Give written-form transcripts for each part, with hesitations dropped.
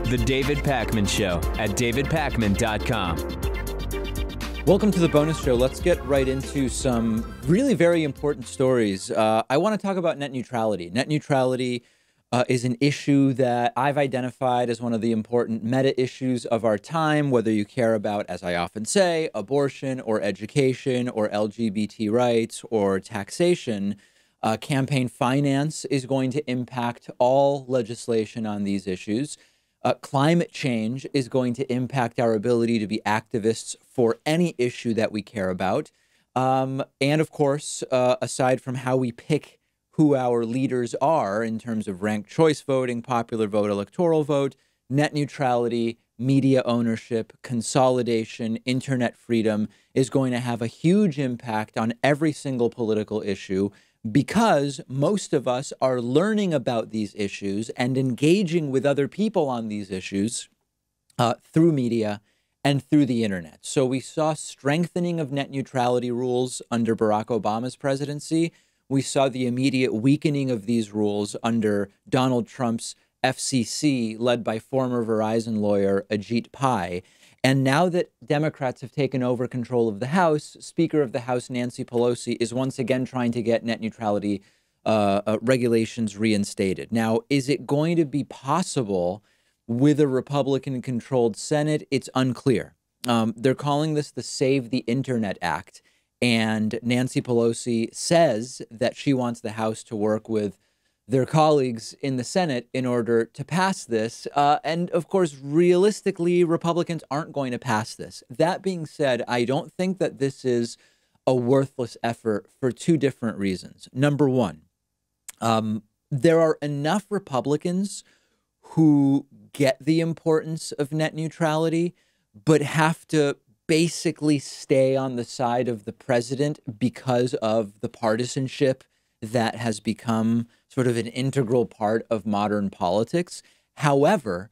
The David Pakman Show at davidpakman.com. Welcome to the bonus show. Let's get right into some really very important stories. I want to talk about net neutrality. Net neutrality is an issue that I've identified as one of the important meta issues of our time, whether you care about, as I often say, abortion or education or LGBT rights or taxation. Campaign finance is going to impact all legislation on these issues. Climate change is going to impact our ability to be activists for any issue that we care about. And of course, aside from how we pick who our leaders are in terms of ranked choice voting, popular vote, electoral vote, net neutrality, media ownership, consolidation, internet freedom is going to have a huge impact on every single political issue, because most of us are learning about these issues and engaging with other people on these issues through media and through the internet. So we saw strengthening of net neutrality rules under Barack Obama's presidency. We saw the immediate weakening of these rules under Donald Trump's FCC, led by former Verizon lawyer Ajit Pai. And now that Democrats have taken over control of the House, Speaker of the House Nancy Pelosi is once again trying to get net neutrality regulations reinstated. Now, is it going to be possible with a Republican-controlled Senate? It's unclear. They're calling this the Save the Internet Act. And Nancy Pelosi says that she wants the House to work with their colleagues in the Senate in order to pass this. And of course, realistically, Republicans aren't going to pass this. That being said, I don't think that this is a worthless effort for two different reasons. Number one, there are enough Republicans who get the importance of net neutrality, but have to basically stay on the side of the president because of the partisanship that has become sort of an integral part of modern politics. However,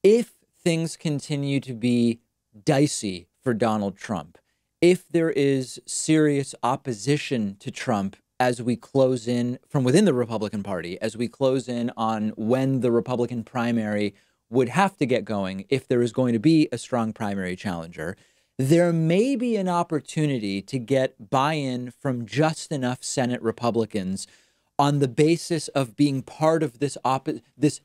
if things continue to be dicey for Donald Trump, if there is serious opposition to Trump as we close in from within the Republican Party, as we close in on when the Republican primary would have to get going, if there is going to be a strong primary challenger, there may be an opportunity to get buy-in from just enough Senate Republicans on the basis of being part of this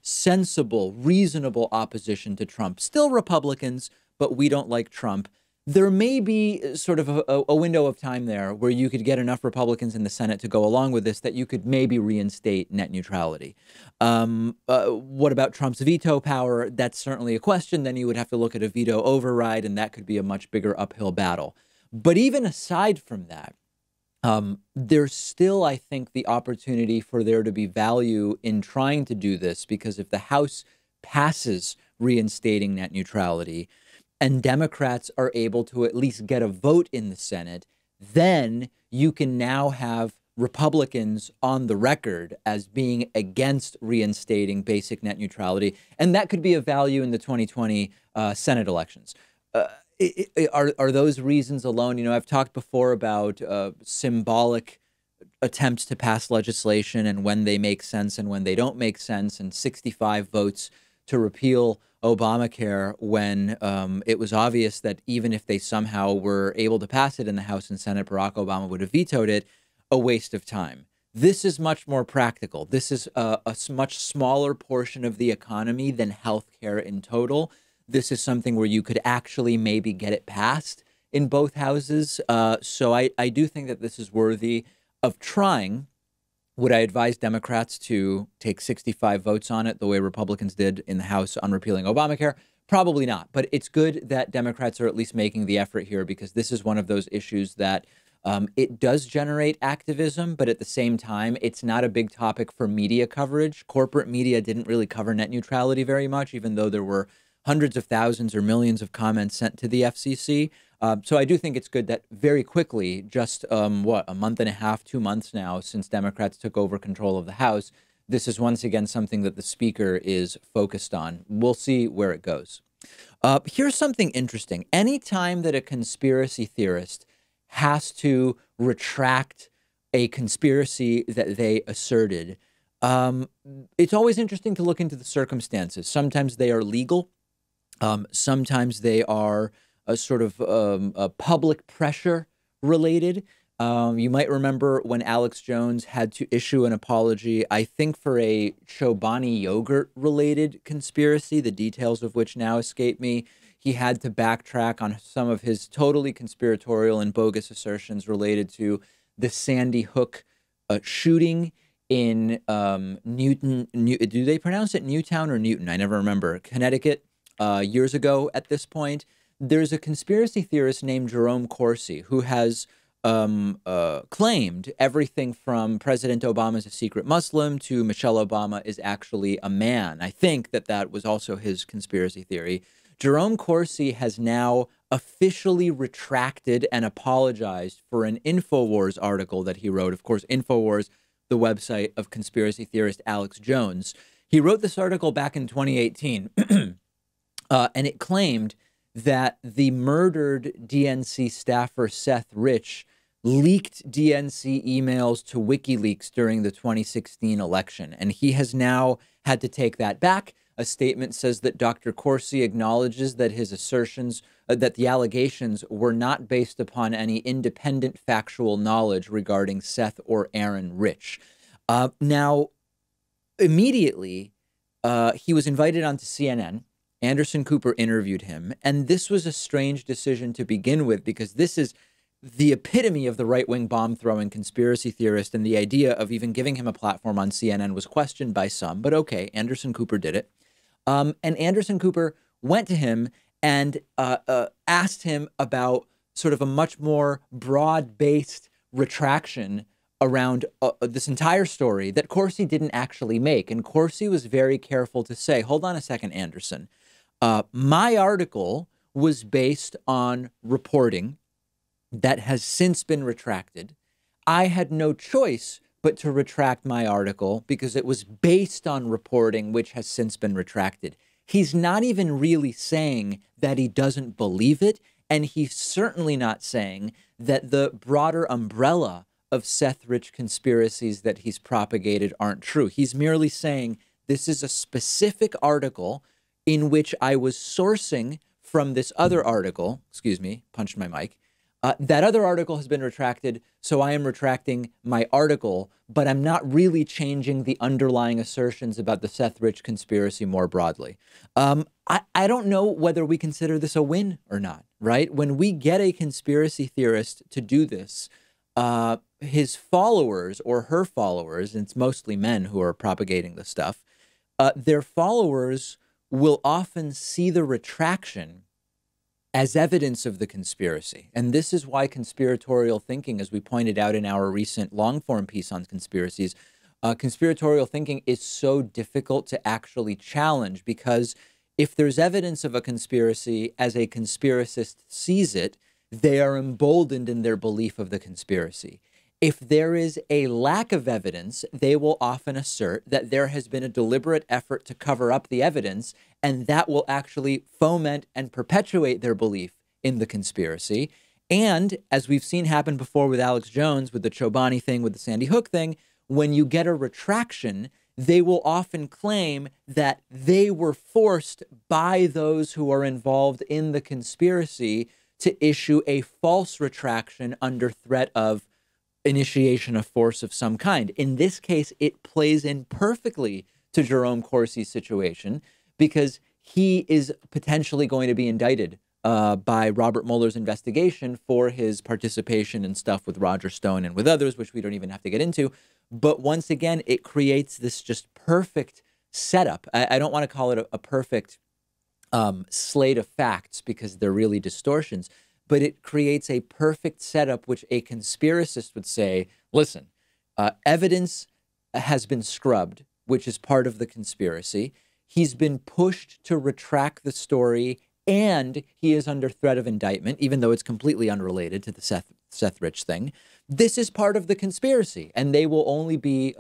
sensible, reasonable opposition to Trump. Still Republicans, but we don't like Trump. There may be sort of a window of time there where you could get enough Republicans in the Senate to go along with this that you could maybe reinstate net neutrality. What about Trump's veto power? That's certainly a question. Then you would have to look at a veto override, and that could be a much bigger uphill battle. But even aside from that, there's still, I think, the opportunity for there to be value in trying to do this, because if the House passes reinstating net neutrality, and Democrats are able to at least get a vote in the Senate, then you can now have Republicans on the record as being against reinstating basic net neutrality. And that could be of value in the 2020 Senate elections. Are those reasons alone? You know, I've talked before about symbolic attempts to pass legislation and when they make sense and when they don't make sense, and 65 votes to repeal Obamacare when it was obvious that even if they somehow were able to pass it in the House and Senate, Barack Obama would have vetoed it. A waste of time. This is much more practical. This is a much smaller portion of the economy than healthcare in total. This is something where you could actually maybe get it passed in both houses. So I do think that this is worthy of trying. Would I advise Democrats to take 65 votes on it the way Republicans did in the House on repealing Obamacare? Probably not. But it's good that Democrats are at least making the effort here, because this is one of those issues that it does generate activism, but at the same time, it's not a big topic for media coverage. Corporate media didn't really cover net neutrality very much, even though there were hundreds of thousands or millions of comments sent to the FCC. So I do think it's good that very quickly, just a month and a half, 2 months now since Democrats took over control of the House, this is once again something that the speaker is focused on. We'll see where it goes. Here's something interesting. Anytime that a conspiracy theorist has to retract a conspiracy that they asserted, It's always interesting to look into the circumstances. Sometimes they are legal. Sometimes they are a sort of a public pressure related. You might remember when Alex Jones had to issue an apology, I think for a Chobani yogurt related conspiracy, the details of which now escape me. He had to backtrack on some of his totally conspiratorial and bogus assertions related to the Sandy Hook shooting in do they pronounce it Newtown or Newton? I never remember. Connecticut, years ago at this point. There's a conspiracy theorist named Jerome Corsi who has claimed everything from President Obama's a secret Muslim to Michelle Obama is actually a man. I think that was also his conspiracy theory. Jerome Corsi has now officially retracted and apologized for an InfoWars article that he wrote. Of course, InfoWars, the website of conspiracy theorist Alex Jones. He wrote this article back in 2018, and it claimed that the murdered DNC staffer Seth Rich leaked DNC emails to WikiLeaks during the 2016 election. And he has now had to take that back. A statement says that Dr. Corsi acknowledges that his assertions, that the allegations were not based upon any independent factual knowledge regarding Seth or Aaron Rich. Now, immediately, he was invited onto CNN. Anderson Cooper interviewed him, and this was a strange decision to begin with because this is the epitome of the right-wing bomb-throwing conspiracy theorist, and the idea of even giving him a platform on CNN was questioned by some, but okay, Anderson Cooper did it. And Anderson Cooper went to him and asked him about sort of a much more broad-based retraction around this entire story that Corsi didn't actually make. And Corsi was very careful to say, hold on a second, Anderson. My article was based on reporting that has since been retracted. I had no choice but to retract my article because it was based on reporting which has since been retracted. He's not even really saying that he doesn't believe it, and he's certainly not saying that the broader umbrella of Seth Rich conspiracies that he's propagated aren't true. He's merely saying this is a specific article in which I was sourcing from this other article. Excuse me, punched my mic. That other article has been retracted, so I am retracting my article, but I'm not really changing the underlying assertions about the Seth Rich conspiracy more broadly. I don't know whether we consider this a win or not, right? When we get a conspiracy theorist to do this, his followers or her followers, and it's mostly men who are propagating the stuff, their followers will often see the retraction as evidence of the conspiracy. And this is why conspiratorial thinking, as we pointed out in our recent long-form piece on conspiracies, conspiratorial thinking is so difficult to actually challenge because if there's evidence of a conspiracy as a conspiracist sees it, they are emboldened in their belief of the conspiracy. If there is a lack of evidence, they will often assert that there has been a deliberate effort to cover up the evidence, and that will actually foment and perpetuate their belief in the conspiracy. And as we've seen happen before with Alex Jones, with the Chobani thing, with the Sandy Hook thing, when you get a retraction, they will often claim that they were forced by those who are involved in the conspiracy to issue a false retraction under threat of initiation of force of some kind. In this case, it plays in perfectly to Jerome Corsi's situation because he is potentially going to be indicted by Robert Mueller's investigation for his participation in stuff with Roger Stone and with others, which we don't even have to get into. But once again, it creates this just perfect setup. I don't want to call it a perfect slate of facts because they're really distortions, but it creates a perfect setup which a conspiracist would say, listen, evidence has been scrubbed, which is part of the conspiracy. He's been pushed to retract the story, and he is under threat of indictment, even though it's completely unrelated to the Seth Rich thing. This is part of the conspiracy, and they will only be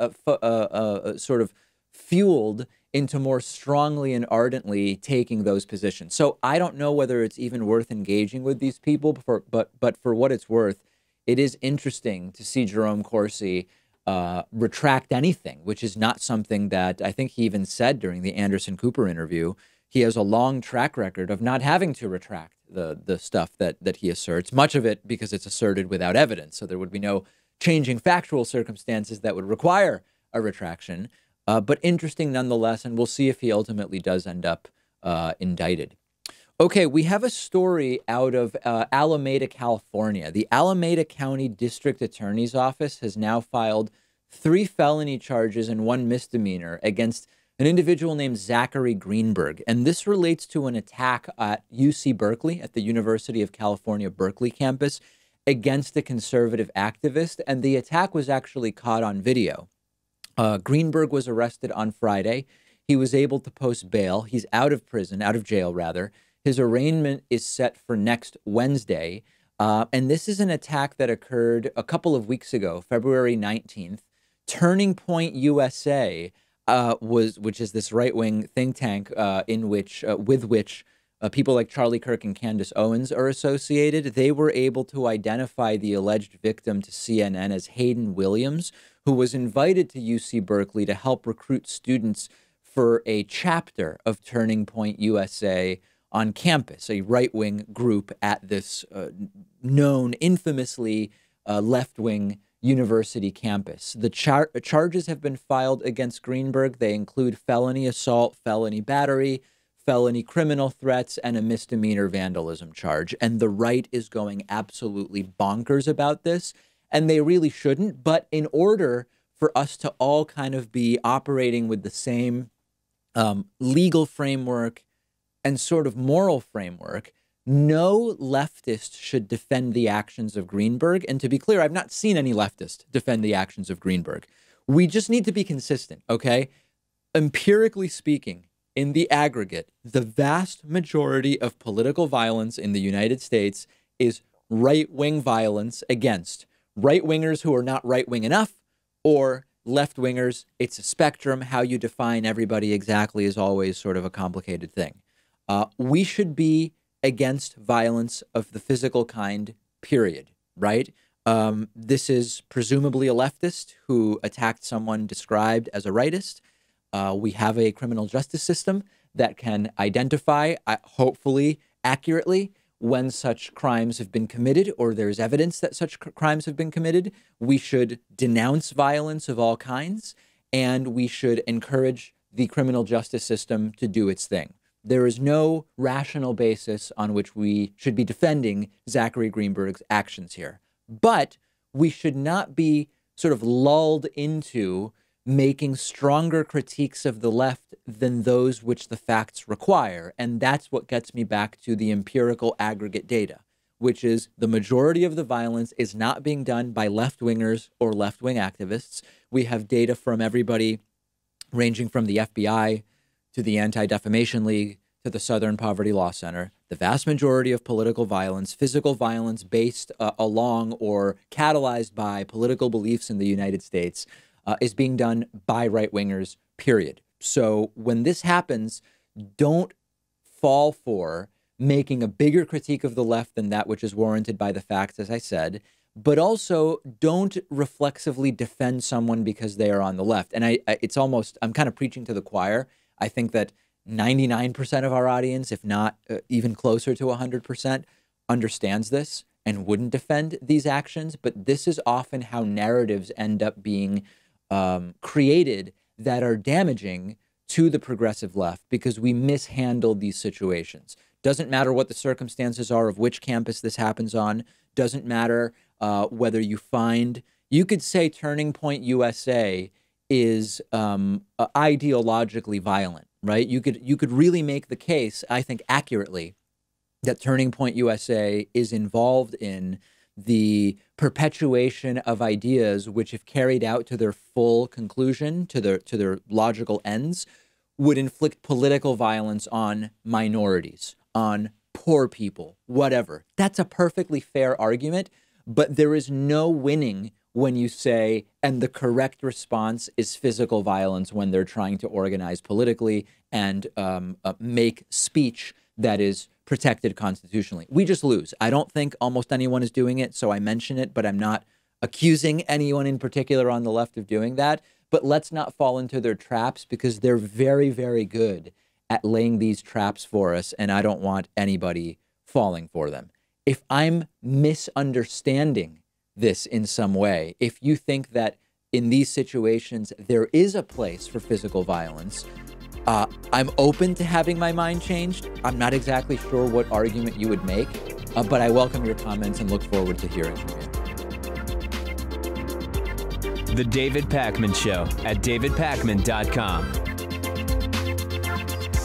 sort of fueled into more strongly and ardently taking those positions. So I don't know whether it's even worth engaging with these people, but for what it's worth, it is interesting to see Jerome Corsi retract anything, which is not something that I think he even said during the Anderson Cooper interview. He has a long track record of not having to retract the stuff that he asserts, much of it because it's asserted without evidence. So there would be no changing factual circumstances that would require a retraction. But interesting nonetheless, and we'll see if he ultimately does end up indicted. Okay, we have a story out of Alameda, California. The Alameda County District Attorney's Office has now filed 3 felony charges and 1 misdemeanor against an individual named Zachary Greenberg. And this relates to an attack at UC Berkeley, at the University of California, Berkeley campus, against a conservative activist. And the attack was actually caught on video. Greenberg was arrested on Friday. He was able to post bail. He's out of jail rather. His arraignment is set for next Wednesday. And this is an attack that occurred a couple of weeks ago, February 19th. Turning Point USA which is this right-wing think tank with which people like Charlie Kirk and Candace Owens are associated. They were able to identify the alleged victim to CNN as Hayden Williams, who was invited to UC Berkeley to help recruit students for a chapter of Turning Point USA on campus, a right-wing group at this known, infamously left-wing university campus. The charges have been filed against Greenberg. They include felony assault, felony battery, felony criminal threats, and a misdemeanor vandalism charge. And the right is going absolutely bonkers about this, and they really shouldn't. But in order for us to all kind of be operating with the same legal framework and sort of moral framework, no leftist should defend the actions of Greenberg. And to be clear, I've not seen any leftist defend the actions of Greenberg. We just need to be consistent, okay? Empirically speaking, in the aggregate, the vast majority of political violence in the United States is right-wing violence against right-wingers who are not right-wing enough, or left-wingers. It's a spectrum. How you define everybody exactly is always sort of a complicated thing. We should be against violence of the physical kind, period, right? This is presumably a leftist who attacked someone described as a rightist. We have a criminal justice system that can identify, hopefully accurately, when such crimes have been committed or there's evidence that such crimes have been committed. We should denounce violence of all kinds, and we should encourage the criminal justice system to do its thing. There is no rational basis on which we should be defending Zachary Greenberg's actions here. But we should not be sort of lulled into making stronger critiques of the left than those which the facts require. And that's what gets me back to the empirical aggregate data, which is the majority of the violence is not being done by left-wingers or left-wing activists. We have data from everybody ranging from the FBI to the Anti-Defamation League, to the Southern Poverty Law Center. The vast majority of political violence, physical violence based along or catalyzed by political beliefs in the United States is being done by right-wingers, period. So when this happens, don't fall for making a bigger critique of the left than that which is warranted by the facts, as I said, but also don't reflexively defend someone because they are on the left. And it's almost, I'm kind of preaching to the choir. I think that 99% of our audience, if not even closer to 100%, understands this and wouldn't defend these actions. But this is often how narratives end up being created that are damaging to the progressive left because we mishandle these situations. Doesn't matter what the circumstances are of which campus this happens on. Doesn't matter whether you could say Turning Point USA is ideologically violent, right? You could really make the case, I think accurately, that Turning Point USA is involved in the perpetuation of ideas which, if carried out to their full conclusion, to their logical ends, would inflict political violence on minorities, on poor people, whatever. That's a perfectly fair argument, but there is no winning when you say, and the correct response is physical violence when they're trying to organize politically and make speech that is protected constitutionally. We just lose. I don't think almost anyone is doing it, so I mention it, but I'm not accusing anyone in particular on the left of doing that, but let's not fall into their traps because they're very, very good at laying these traps for us, and I don't want anybody falling for them. If I'm misunderstanding this in some way, if you think that in these situations there is a place for physical violence, I'm open to having my mind changed. I'm not exactly sure what argument you would make, but I welcome your comments and look forward to hearing from you. The David Pakman Show at davidpakman.com.